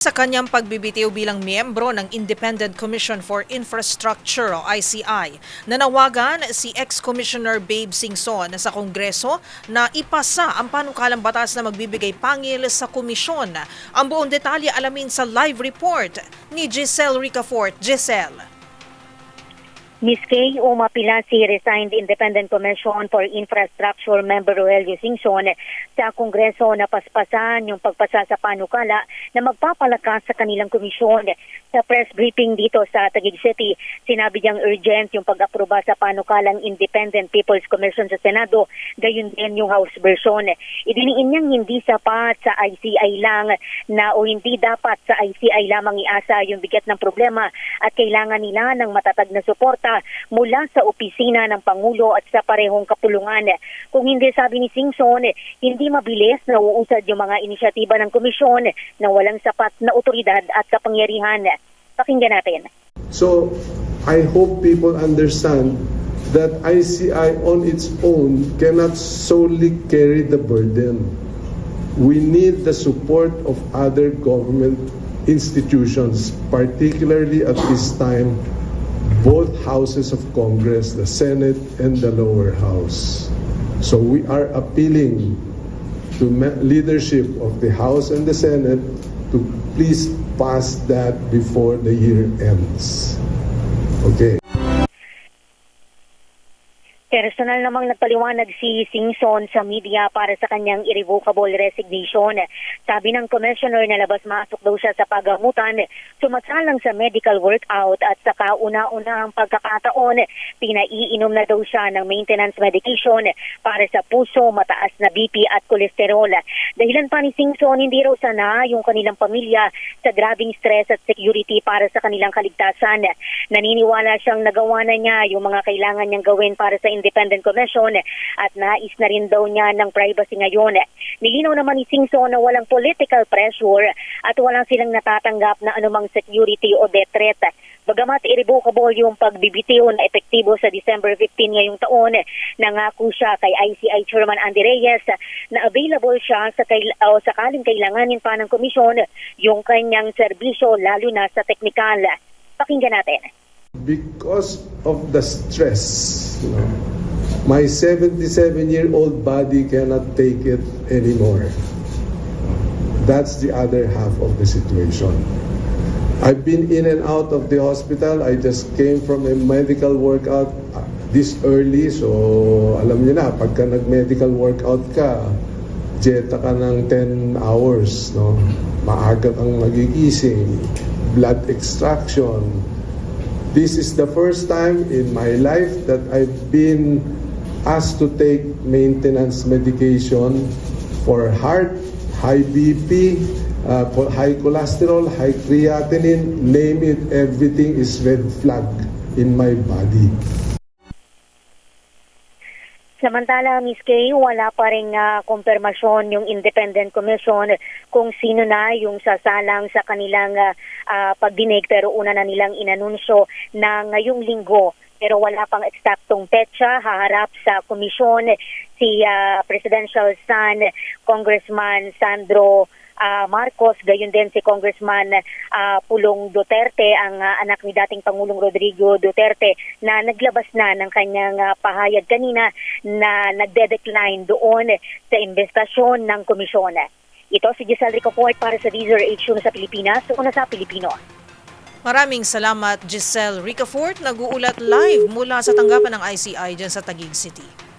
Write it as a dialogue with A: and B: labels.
A: Sa kanyang pagbibitiw bilang miyembro ng Independent Commission for Infrastructure o ICI, nanawagan si ex-Commissioner Babe Singson sa Kongreso na ipasa ang panukalang batas na magbibigay pangil sa komisyon. Ang buong detalye alamin sa live report ni Giselle Ricafort. Giselle.
B: Ms. Kay umapila si resigned Independent Commission for Infrastructure member Rogelio Singson sa Kongreso na paspasan yung pagpasa sa panukala na magpapalakas sa kanilang komisyon. Sa press briefing dito sa Taguig City, sinabi niyang urgent yung pag-aproba sa panukalang Independent People's Commission sa Senado, gayon din yung House version. Idiniin niyang hindi sapat sa ICI lang na o hindi dapat sa ICI lamang iasa yung bigat ng problema at kailangan nila ng matatag na suporta mula sa opisina ng Pangulo at sa parehong kapulungan. Kung hindi, sabi ni Singson, hindi mabilis na uusad yung mga inisyatiba ng komisyon na walang sapat na otoridad at kapangyarihan. Pakinggan natin.
C: So, I hope people understand that ICI on its own cannot solely carry the burden. We need the support of other government institutions, particularly at this time, both houses of Congress, the Senate and the lower house. So we are appealing to leadership of the House and the Senate to please pass that before the year ends. Okay.
B: Personal namang nagpaliwanag si Singson sa media para sa kanyang irrevocable resignation. Sabi ng commissioner na labas-masok daw siya sa pagamutan, sumasalang sa medical workout at sa kauna-unahang pagkakataon, pinaiinom na daw siya ng maintenance medication para sa puso, mataas na BP at kolesterol. Dahilan pa ni Singson, hindi raw sana yung kanilang pamilya sa grabing stress at security para sa kanilang kaligtasan. Naniniwala siyang nagawa na niya yung mga kailangan niyang gawin para sa Independent Commission at nais na rin daw niya ng privacy ngayon. Nilinaw naman ni Singson na walang political pressure at walang silang natatanggap na anumang security o death threat. Bagamat irrevocable yung pagbibitiw na epektibo sa December 15 ngayong taon, nangako siya kay ICI Chairman Andy Reyes na available siya sa sakaling kailanganin pa ng komisyon yung kanyang serbisyo lalo na sa teknikal. Pakinggan natin.
C: Because of the stress, my 77-year-old body cannot take it anymore. That's the other half of the situation. I've been in and out of the hospital. I just came from a medical workout this early. So, alam niyo na, pagka nag-medical workout ka, jeta ka ng 10 hours. No? Maaga kang magigising, blood extraction. This is the first time in my life that I've been asked to take maintenance medication for heart, high BP, high cholesterol, high creatinine, name it, everything is red flag in my body.
B: Samantala, Ms. Kay, wala pa rin kumpirmasyon yung Independent Commission kung sino na yung sasalang sa kanilang pagdinig, pero una na nilang inanunsyo na ngayong linggo. Pero wala pang eksaktong petsa, haharap sa komisyon si Presidential son, Congressman Sandro Marcos, gayon din si Congressman Pulong Duterte, ang anak ni dating Pangulong Rodrigo Duterte, na naglabas na ng kanyang pahayag kanina na nagde-decline doon sa investasyon ng komisyon. Ito si Giselle Ricafort para sa DZRH sa Pilipinas, una sa Pilipino.
A: Maraming salamat, Giselle Ricafort. Nag-uulat live mula sa tanggapan ng ICI dyan sa Taguig City.